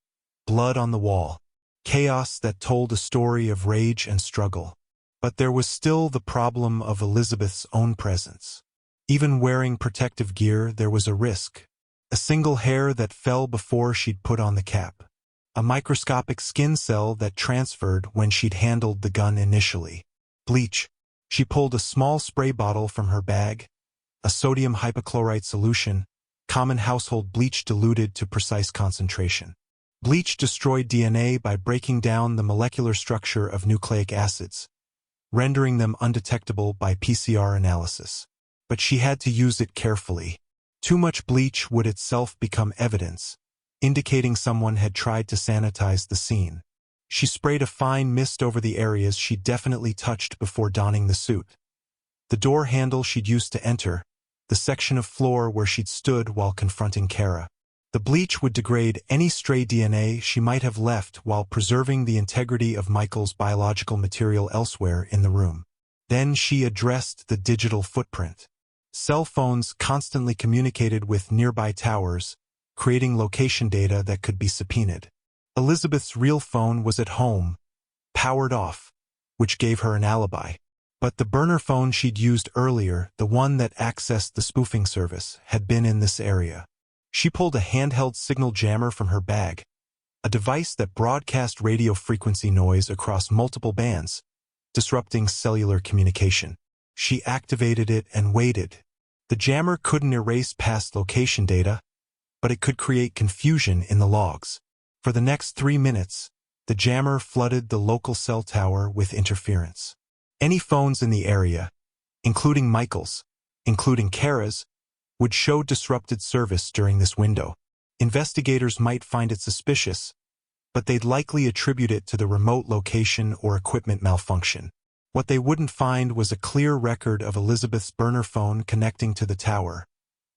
blood on the wall. Chaos that told a story of rage and struggle. But there was still the problem of Elizabeth's own presence. Even wearing protective gear, there was a risk. A single hair that fell before she'd put on the cap. A microscopic skin cell that transferred when she'd handled the gun initially. Bleach. She pulled a small spray bottle from her bag. A sodium hypochlorite solution, common household bleach diluted to precise concentration. Bleach destroyed DNA by breaking down the molecular structure of nucleic acids, rendering them undetectable by PCR analysis. But she had to use it carefully. Too much bleach would itself become evidence, indicating someone had tried to sanitize the scene. She sprayed a fine mist over the areas she'd definitely touched before donning the suit. The door handle she'd used to enter, the section of floor where she'd stood while confronting Kara. The bleach would degrade any stray DNA she might have left while preserving the integrity of Michael's biological material elsewhere in the room. Then she addressed the digital footprint. Cell phones constantly communicated with nearby towers, creating location data that could be subpoenaed. Elizabeth's real phone was at home, powered off, which gave her an alibi. But the burner phone she'd used earlier, the one that accessed the spoofing service, had been in this area. She pulled a handheld signal jammer from her bag, a device that broadcast radio frequency noise across multiple bands, disrupting cellular communication. She activated it and waited. The jammer couldn't erase past location data, but it could create confusion in the logs. For the next 3 minutes, the jammer flooded the local cell tower with interference. Any phones in the area, including Michael's, including Kara's, would show disrupted service during this window. Investigators might find it suspicious, but they'd likely attribute it to the remote location or equipment malfunction. What they wouldn't find was a clear record of Elizabeth's burner phone connecting to the tower,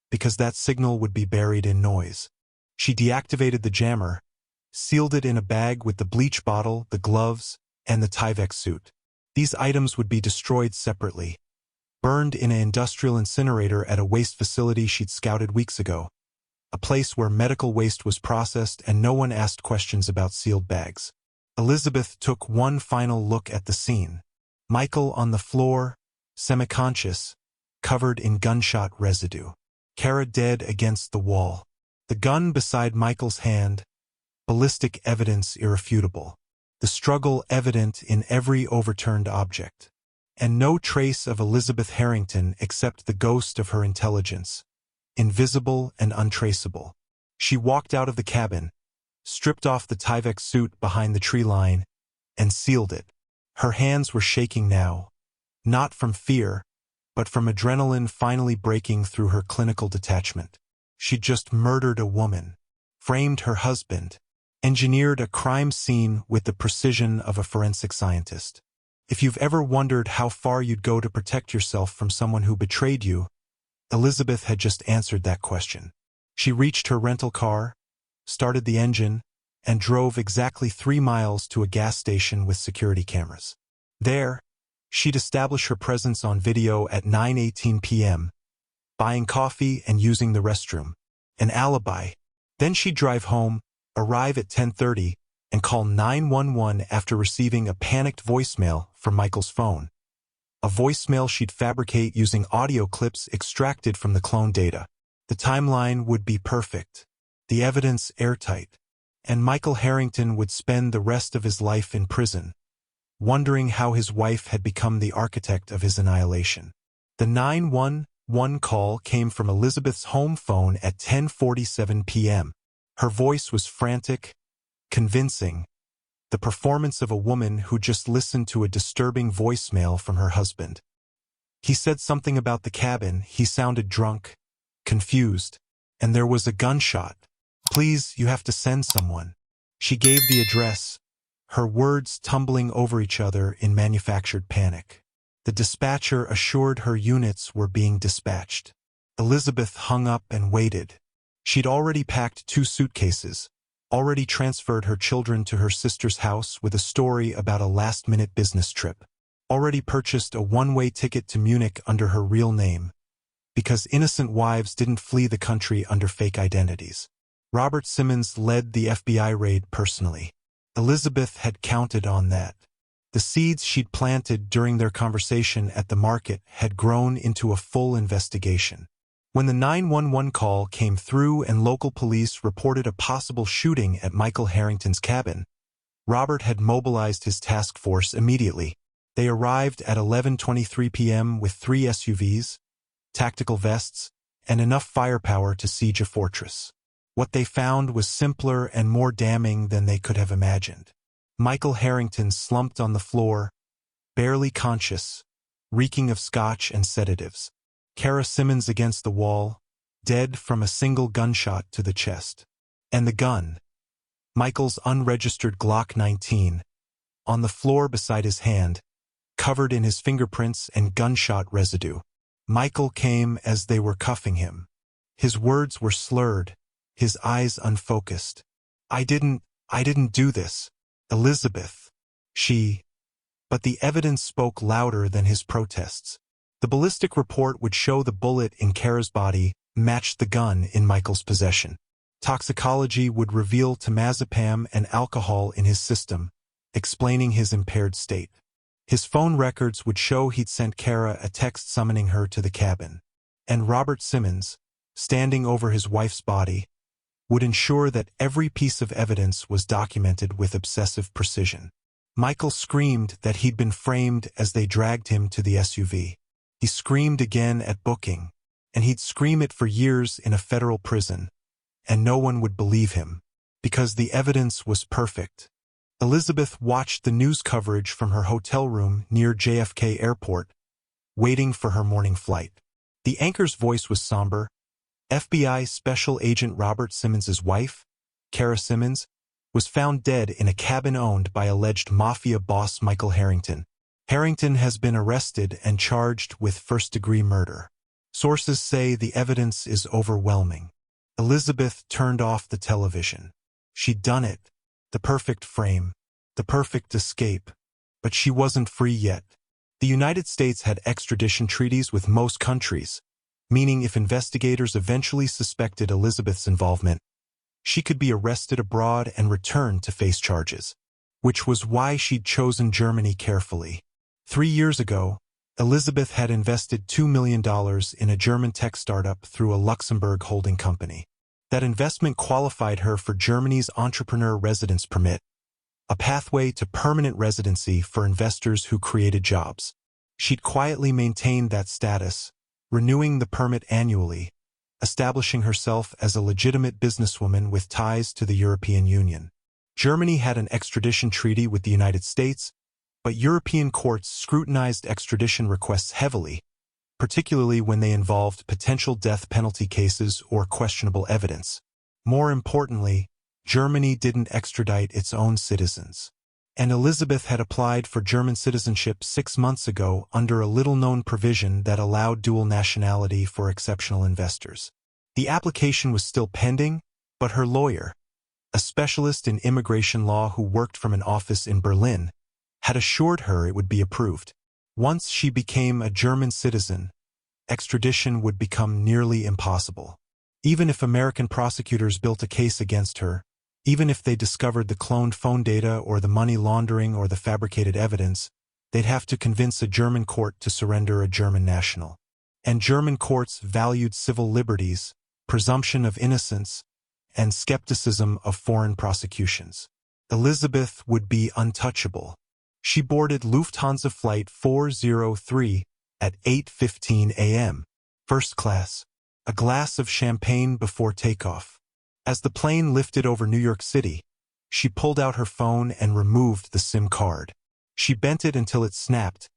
because that signal would be buried in noise. She deactivated the jammer, sealed it in a bag with the bleach bottle, the gloves, and the Tyvek suit. These items would be destroyed separately, burned in an industrial incinerator at a waste facility she'd scouted weeks ago, a place where medical waste was processed and no one asked questions about sealed bags. Elizabeth took one final look at the scene. Michael on the floor, semi-conscious, covered in gunshot residue. Kara dead against the wall. The gun beside Michael's hand, ballistic evidence irrefutable. The struggle evident in every overturned object. And no trace of Elizabeth Harrington except the ghost of her intelligence, invisible and untraceable. She walked out of the cabin, stripped off the Tyvek suit behind the tree line, and sealed it. Her hands were shaking now, not from fear, but from adrenaline finally breaking through her clinical detachment. She'd just murdered a woman, framed her husband, engineered a crime scene with the precision of a forensic scientist. If you've ever wondered how far you'd go to protect yourself from someone who betrayed you, Elizabeth had just answered that question. She reached her rental car, started the engine, and drove exactly 3 miles to a gas station with security cameras. There, she'd establish her presence on video at 9:18 p.m., buying coffee and using the restroom. An alibi. Then she'd drive home, arrive at 10:30, and call 911 after receiving a panicked voicemail from Michael's phone. A voicemail she'd fabricate using audio clips extracted from the clone data. The timeline would be perfect, the evidence airtight, and Michael Harrington would spend the rest of his life in prison, wondering how his wife had become the architect of his annihilation. The 911 call came from Elizabeth's home phone at 10:47 p.m. Her voice was frantic, convincing, the performance of a woman who just listened to a disturbing voicemail from her husband. He said something about the cabin. He sounded drunk, confused, and there was a gunshot. "Please, you have to send someone." She gave the address, her words tumbling over each other in manufactured panic. The dispatcher assured her units were being dispatched. Elizabeth hung up and waited. She'd already packed 2 suitcases, already transferred her children to her sister's house with a story about a last-minute business trip, already purchased a one-way ticket to Munich under her real name, because innocent wives didn't flee the country under fake identities. Robert Simmons led the FBI raid personally. Elizabeth had counted on that. The seeds she'd planted during their conversation at the market had grown into a full investigation. When the 911 call came through and local police reported a possible shooting at Michael Harrington's cabin, Robert had mobilized his task force immediately. They arrived at 11:23 p.m. with 3 SUVs, tactical vests, and enough firepower to siege a fortress. What they found was simpler and more damning than they could have imagined. Michael Harrington slumped on the floor, barely conscious, reeking of scotch and sedatives. Kara Simmons against the wall, dead from a single gunshot to the chest. And the gun, Michael's unregistered Glock 19, on the floor beside his hand, covered in his fingerprints and gunshot residue. Michael came as they were cuffing him. His words were slurred, his eyes unfocused. I didn't do this. Elizabeth. But the evidence spoke louder than his protests. The ballistic report would show the bullet in Kara's body matched the gun in Michael's possession. Toxicology would reveal temazepam and alcohol in his system, explaining his impaired state. His phone records would show he'd sent Kara a text summoning her to the cabin. And Robert Simmons, standing over his wife's body, would ensure that every piece of evidence was documented with obsessive precision. Michael screamed that he'd been framed as they dragged him to the SUV. He screamed again at booking, and he'd scream it for years in a federal prison, and no one would believe him, because the evidence was perfect. Elizabeth watched the news coverage from her hotel room near JFK Airport, waiting for her morning flight. The anchor's voice was somber. FBI Special Agent Robert Simmons's wife, Kara Simmons, was found dead in a cabin owned by alleged Mafia boss Michael Harrington. Harrington has been arrested and charged with first-degree murder. Sources say the evidence is overwhelming. Elizabeth turned off the television. She'd done it. The perfect frame. The perfect escape. But she wasn't free yet. The United States had extradition treaties with most countries, meaning if investigators eventually suspected Elizabeth's involvement, she could be arrested abroad and returned to face charges, which was why she'd chosen Germany carefully. 3 years ago, Elizabeth had invested $2 million in a German tech startup through a Luxembourg holding company. That investment qualified her for Germany's entrepreneur residence permit, a pathway to permanent residency for investors who created jobs. She'd quietly maintained that status, renewing the permit annually, establishing herself as a legitimate businesswoman with ties to the European Union. Germany had an extradition treaty with the United States, but European courts scrutinized extradition requests heavily, particularly when they involved potential death penalty cases or questionable evidence. More importantly, Germany didn't extradite its own citizens. And Elizabeth had applied for German citizenship 6 months ago under a little-known provision that allowed dual nationality for exceptional investors. The application was still pending, but her lawyer, a specialist in immigration law who worked from an office in Berlin, had assured her it would be approved. Once she became a German citizen, extradition would become nearly impossible. Even if American prosecutors built a case against her, even if they discovered the cloned phone data or the money laundering or the fabricated evidence, they'd have to convince a German court to surrender a German national. And German courts valued civil liberties, presumption of innocence, and skepticism of foreign prosecutions. Elizabeth would be untouchable. She boarded Lufthansa Flight 403 at 8:15 a.m. First class. A glass of champagne before takeoff. As the plane lifted over New York City, she pulled out her phone and removed the SIM card. She bent it until it snapped,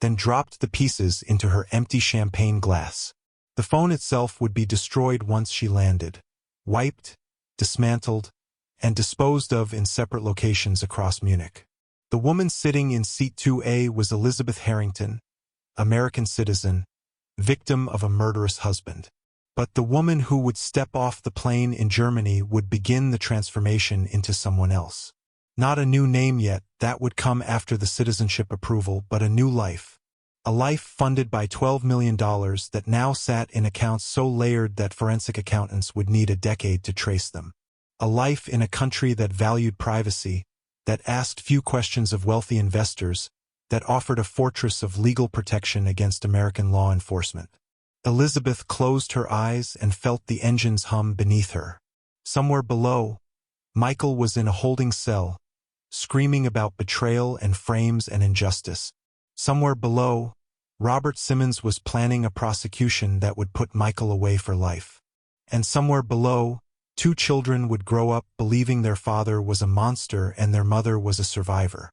then dropped the pieces into her empty champagne glass. The phone itself would be destroyed once she landed, wiped, dismantled, and disposed of in separate locations across Munich. The woman sitting in seat 2A was Elizabeth Harrington, American citizen, victim of a murderous husband. But the woman who would step off the plane in Germany would begin the transformation into someone else. Not a new name yet, that would come after the citizenship approval, but a new life. A life funded by $12 million that now sat in accounts so layered that forensic accountants would need a decade to trace them. A life in a country that valued privacy, that asked few questions of wealthy investors, that offered a fortress of legal protection against American law enforcement. Elizabeth closed her eyes and felt the engines hum beneath her. Somewhere below, Michael was in a holding cell, screaming about betrayal and frames and injustice. Somewhere below, Robert Simmons was planning a prosecution that would put Michael away for life. And somewhere below, 2 children would grow up believing their father was a monster and their mother was a survivor.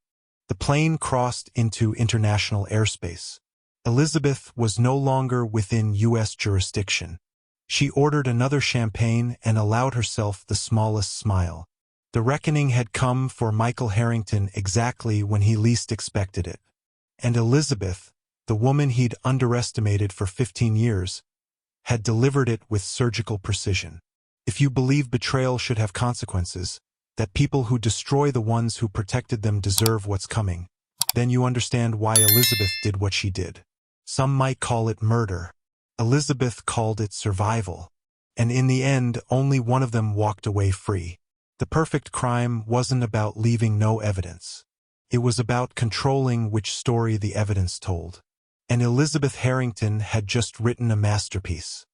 The plane crossed into international airspace. Elizabeth was no longer within U.S. jurisdiction. She ordered another champagne and allowed herself the smallest smile. The reckoning had come for Michael Harrington exactly when he least expected it. And Elizabeth, the woman he'd underestimated for 15 years, had delivered it with surgical precision. If you believe betrayal should have consequences, that people who destroy the ones who protected them deserve what's coming, then you understand why Elizabeth did what she did. Some might call it murder. Elizabeth called it survival. And in the end, only one of them walked away free. The perfect crime wasn't about leaving no evidence. It was about controlling which story the evidence told. And Elizabeth Harrington had just written a masterpiece.